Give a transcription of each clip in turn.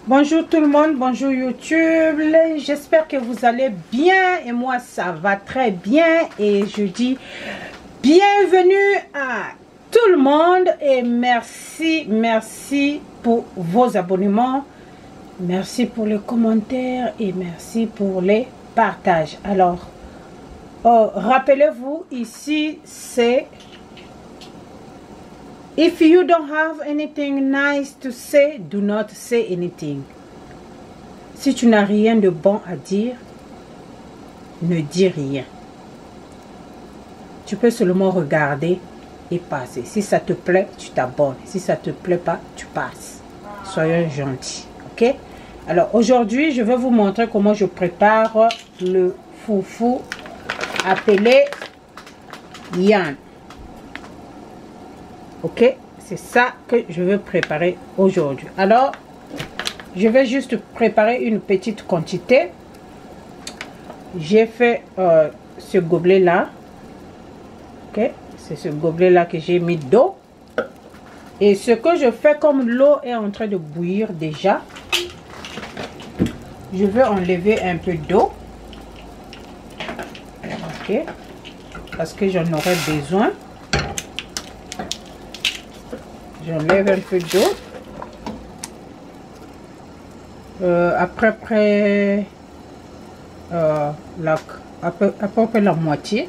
Bonjour tout le monde, bonjour YouTube, j'espère que vous allez bien et moi ça va très bien et je dis bienvenue à tout le monde et merci pour vos abonnements, merci pour les commentaires et merci pour les partages. Alors, rappelez-vous ici c'est if you don't have anything nice to say, do not say anything. Si tu n'as rien de bon à dire, ne dis rien. Tu peux seulement regarder et passer. Si ça te plaît, tu t'abonnes. Si ça te plaît pas, tu passes. Soyons gentils, ok? Alors aujourd'hui, je vais vous montrer comment je prépare le foufou appelé yam. Ok, c'est ça que je veux préparer aujourd'hui. Alors, je vais juste préparer une petite quantité. J'ai fait ce gobelet là. Ok, c'est ce gobelet là que j'ai mis d'eau. Et ce que je fais, comme l'eau est en train de bouillir déjà, je vais enlever un peu d'eau. Ok, parce que j'en aurai besoin. J'enlève un peu d'eau. À peu près la moitié.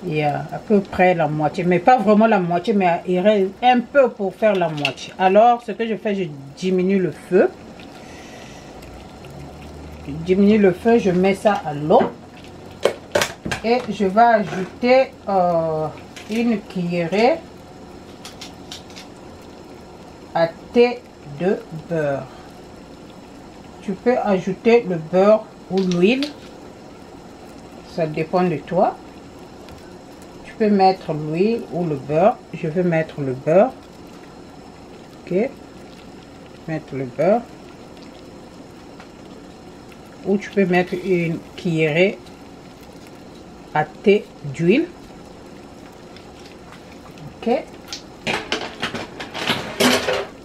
Et à peu près la moitié. Mais pas vraiment la moitié, mais il reste un peu pour faire la moitié. Alors, ce que je fais, je diminue le feu. Je diminue le feu, je mets ça à l'eau. Et je vais ajouter une cuillerée à thé de beurre. Tu peux ajouter le beurre ou l'huile, ça dépend de toi. Tu peux mettre l'huile ou le beurre. Je vais mettre le beurre. Ok, mettre le beurre, ou tu peux mettre une cuillerée à thé d'huile. Ok,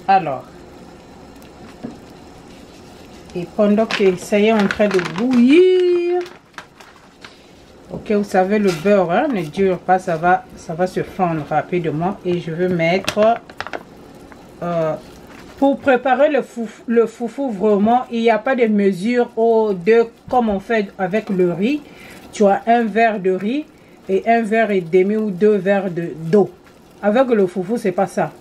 alors, et pendant que ça est en train de bouillir, ok, vous savez le beurre hein, ne dure pas, ça va se fondre rapidement. Et je vais mettre pour préparer le foufou, vraiment il n'y a pas de mesure au deux comme on fait avec le riz. Tu as un verre de riz et un verre et demi ou 2 verres d'eau. Avec le foufou c'est pas ça.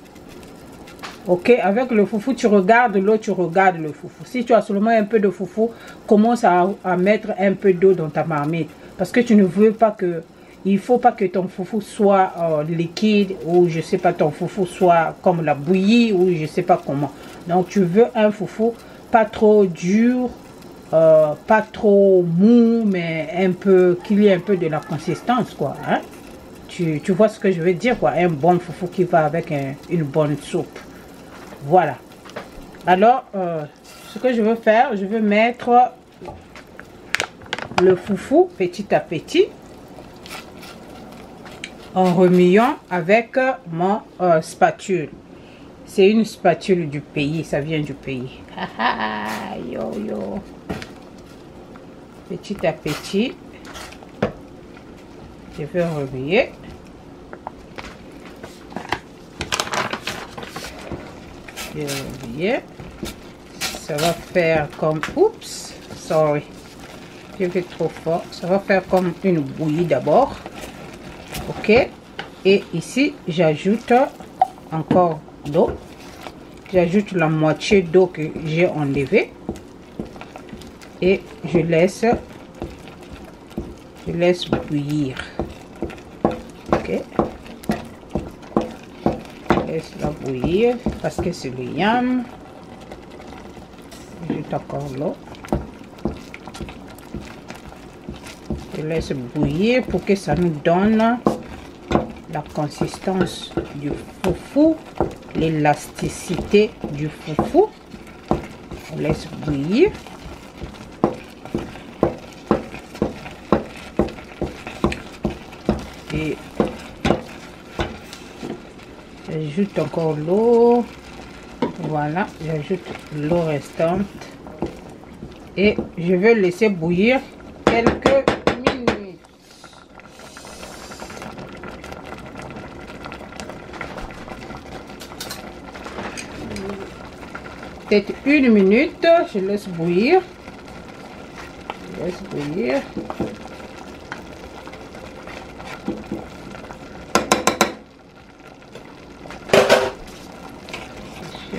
Ok, avec le foufou, tu regardes l'eau, tu regardes le foufou. Si tu as seulement un peu de foufou, commence à mettre un peu d'eau dans ta marmite. Parce que tu ne veux pas que... Il ne faut pas que ton foufou soit liquide ou je sais pas, ton foufou soit comme la bouillie ou je sais pas comment. Donc tu veux un foufou pas trop dur, pas trop mou, mais un peu, qu'il y ait un peu de la consistance quoi. Hein? Tu vois ce que je veux dire quoi. Un bon foufou qui va avec une bonne soupe. Voilà. Alors, ce que je veux faire, je vais mettre le foufou petit à petit en remuant avec mon spatule. C'est une spatule du pays, ça vient du pays. Yo yo. Petit à petit, je vais remuer. Ça va faire comme oups, sorry, j'ai fait trop fort. Ça va faire comme une bouillie d'abord. Ok, et ici j'ajoute encore d'eau. J'ajoute la moitié d'eau que j'ai enlevée et je laisse bouillir. Ok, laisse la bouillir parce que c'est le yam. J'ajoute encore l'eau. Je laisse bouillir pour que ça nous donne la consistance du foufou, l'élasticité du foufou. On laisse bouillir. Et j'ajoute encore l'eau. Voilà, j'ajoute l'eau restante et je vais laisser bouillir quelques minutes. Peut-être 1 minute, je laisse bouillir. Je laisse bouillir.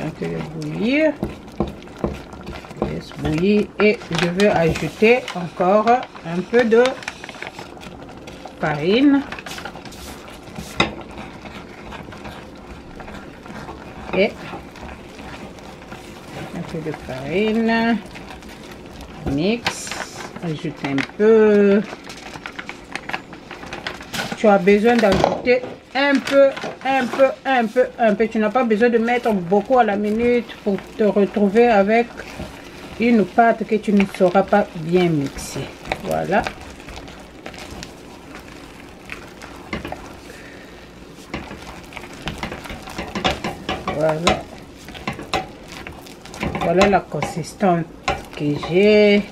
Un peu de bouillir, je laisse bouillir et je vais ajouter encore un peu de farine et un peu de farine, mix, ajoute un peu. Tu as besoin d'ajouter un peu. Tu n'as pas besoin de mettre beaucoup à la minute pour te retrouver avec une pâte que tu ne sauras pas bien mixer. Voilà. Voilà. Voilà la consistance que j'ai.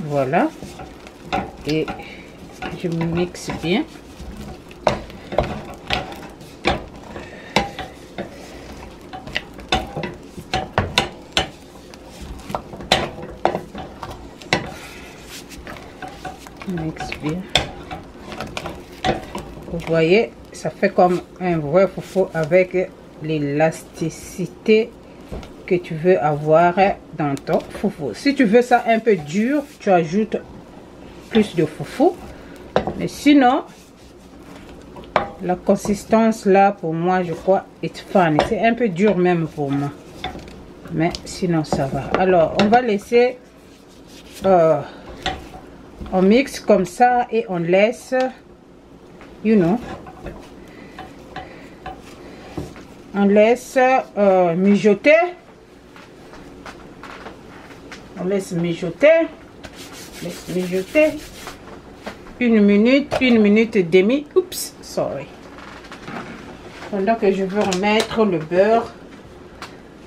Voilà. Et je mixe bien. Mixe bien. Vous voyez, ça fait comme un vrai foufou avec l'élasticité que tu veux avoir dans ton foufou. Si tu veux ça un peu dur, tu ajoutes plus de foufou. Mais sinon, la consistance là pour moi, je crois, est fine. C'est un peu dur même pour moi. Mais sinon, ça va. Alors, on va laisser... on mixe comme ça et on laisse... on laisse mijoter. On laisse mijoter. Laisse mijoter 1 minute, 1 minute et demie. Oups, sorry. Pendant que je veux remettre le beurre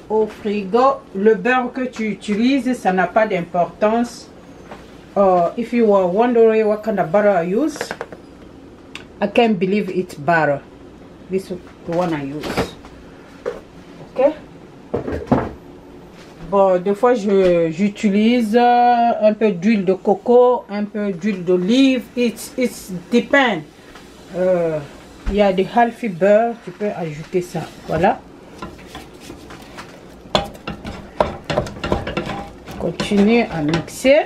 au frigo. Le beurre que tu utilises, ça n'a pas d'importance. If you are wondering what kind of butter I use, I can't believe it's butter. This is the one I use. Ok. Bon, des fois j'utilise un peu d'huile de coco, un peu d'huile d'olive. It's depend. Il y a des healthy beurre, tu peux ajouter ça. Voilà. Continue à mixer.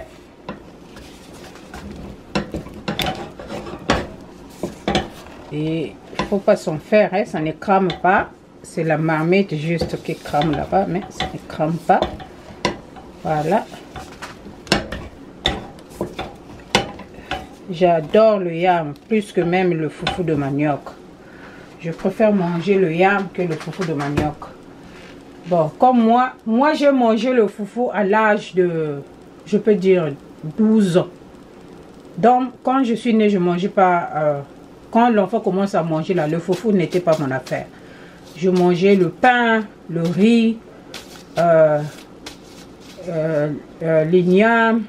Et il ne faut pas s'en faire, hein, ça ne crame pas. C'est la marmite juste qui crame là-bas, mais ça ne crame pas. Voilà. J'adore le yam, plus que même le foufou de manioc. Je préfère manger le yam que le foufou de manioc. Bon, comme moi j'ai mangé le foufou à l'âge de, je peux dire, 12 ans. Donc, quand je suis née, je ne mangeais pas... quand l'enfant commence à manger, là, le foufou n'était pas mon affaire. Je mangeais le pain, le riz, l'igname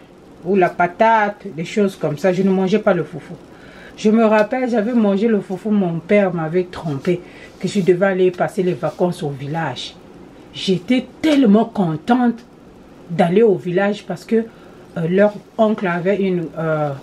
ou la patate, des choses comme ça. Je ne mangeais pas le foufou. Je me rappelle, j'avais mangé le foufou, mon père m'avait trompé que je devais aller passer les vacances au village. J'étais tellement contente d'aller au village parce que leur oncle avait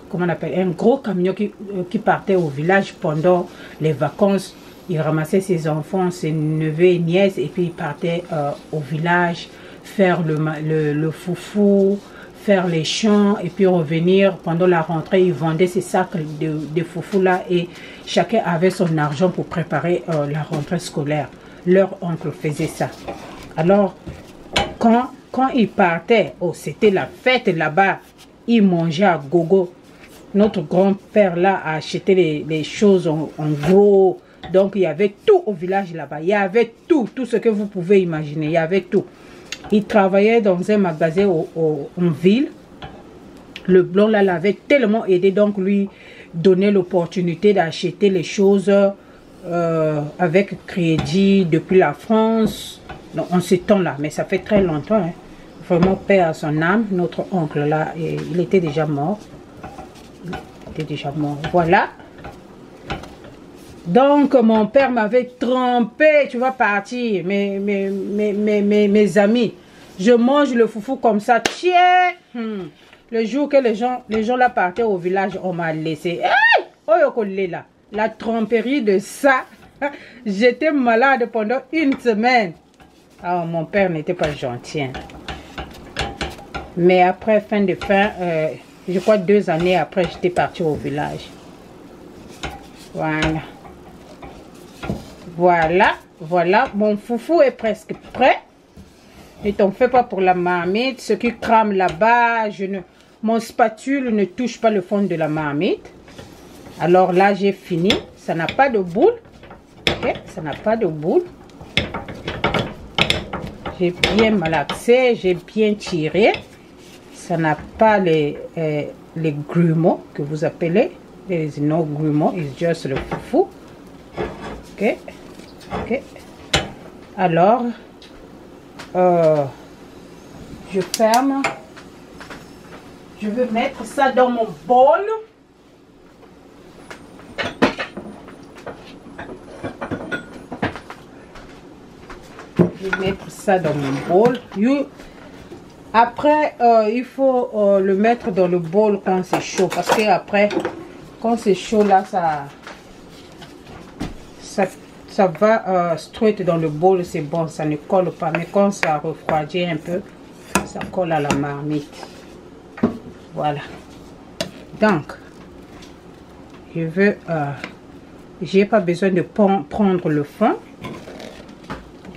comment on appelle, un gros camion qui partait au village pendant les vacances. Il ramassait ses enfants, ses neveux et nièces et puis il partait au village faire le foufou, faire les champs et puis revenir pendant la rentrée. Il vendait ces sacs de foufou là et chacun avait son argent pour préparer la rentrée scolaire. Leur oncle faisait ça. Alors, quand il partait, oh, c'était la fête là-bas, il mangeait à gogo. Notre grand-père là a acheté les choses en gros. Donc, il y avait tout au village là-bas. Il y avait tout ce que vous pouvez imaginer. Il y avait tout. Il travaillait dans un magasin en ville. Le blanc là l'avait tellement aidé. Donc, lui donnait l'opportunité d'acheter les choses avec crédit depuis la France. Donc, en ce temps-là, mais ça fait très longtemps. Hein. Vraiment, paix à son âme. Notre oncle, là, il était déjà mort. Il était déjà mort. Voilà. Donc, mon père m'avait trompé. Tu vas partir. Mes amis, je mange le foufou comme ça. Tiens. Le jour que les gens là partaient au village, on m'a laissé. Hey! Oh, là. La tromperie de ça. J'étais malade pendant une semaine. Ah, mon père n'était pas gentil. Hein. Mais après, je crois 2 années après, j'étais partie au village. Voilà. Voilà. Mon foufou est presque prêt. Ne t'en fais pas pour la marmite. Ce qui crame là-bas, mon spatule ne touche pas le fond de la marmite. Alors là, j'ai fini. Ça n'a pas de boule. Ok, ça n'a pas de boule. J'ai bien malaxé, j'ai bien tiré. Ça n'a pas les grumeaux que vous appelez. There is no grumeaux, it's just le foufou. Ok. Alors, je ferme. Je vais mettre ça dans mon bol. Je vais mettre ça dans mon bol. Après, il faut le mettre dans le bol quand c'est chaud. Parce que après, quand c'est chaud là, ça va straight dans le bol. C'est bon, ça ne colle pas. Mais quand ça refroidit un peu, ça colle à la marmite. Voilà. Donc, j'ai pas besoin de prendre le fond.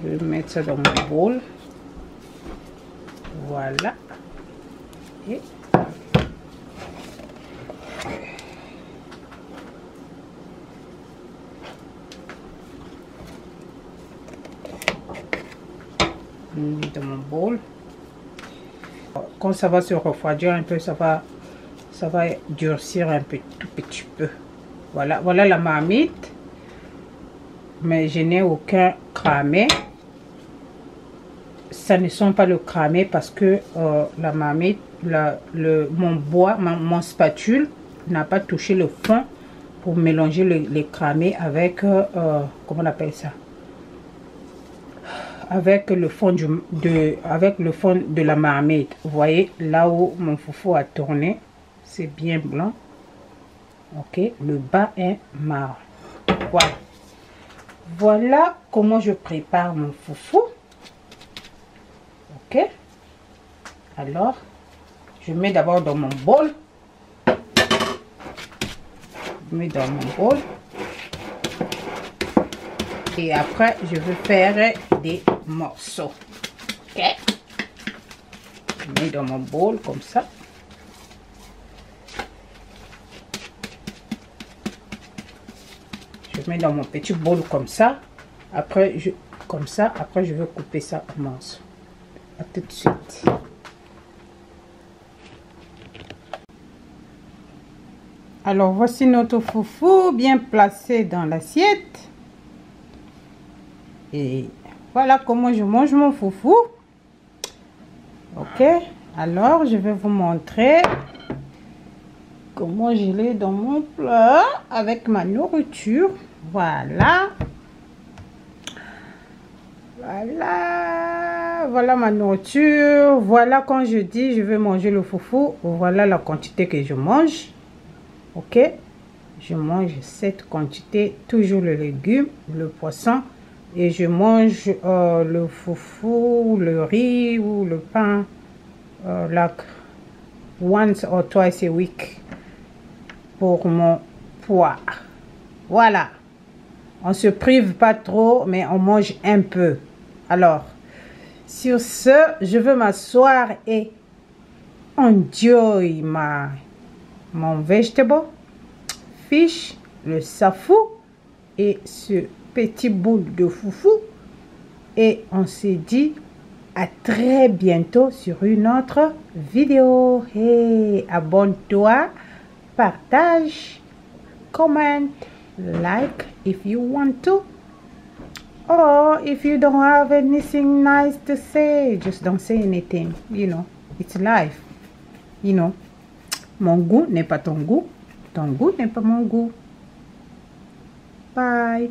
Je vais mettre ça dans mon bol. Voilà. Et dans mon bol. Quand ça va se refroidir un peu, ça va durcir un peu, tout petit peu. Voilà la marmite. Mais je n'ai aucun cramé. Ça ne sent pas le cramé parce que la marmite, mon spatule n'a pas touché le fond pour mélanger les cramés avec, comment on appelle ça? Avec le fond de la marmite. Vous voyez, là où mon foufou a tourné, c'est bien blanc. Ok, le bas est marron. Voilà. Voilà comment je prépare mon foufou. Ok. Alors, je mets d'abord dans mon bol. Je mets dans mon bol. Et après, je vais faire des morceaux. Ok. Je mets dans mon bol comme ça. Je mets dans mon petit bol comme ça. Après, après, je vais couper ça en morceaux. À tout de suite. Alors, voici notre foufou bien placé dans l'assiette. Et voilà comment je mange mon foufou. Ok. Alors, je vais vous montrer comment je l'ai dans mon plat avec ma nourriture. Voilà. Voilà ma nourriture. Voilà quand je dis je vais manger le foufou. Voilà la quantité que je mange. Ok. Je mange cette quantité. Toujours le légume, le poisson. Et je mange le foufou, le riz ou le pain. Like once or twice a week. Pour mon poids. Voilà. On se prive pas trop, mais on mange un peu. Alors, sur ce, je veux m'asseoir et enjoy mon vegetable, fish, le safou et ce petit boule de foufou. Et on se dit à très bientôt sur une autre vidéo. Hey, abonne-toi, partage, commente. like if you want to. Or if you don't have anything nice to say, just don't say anything. You know, it's life. You know, mon goût n'est pas ton goût. Ton goût n'est pas mon goût. Bye.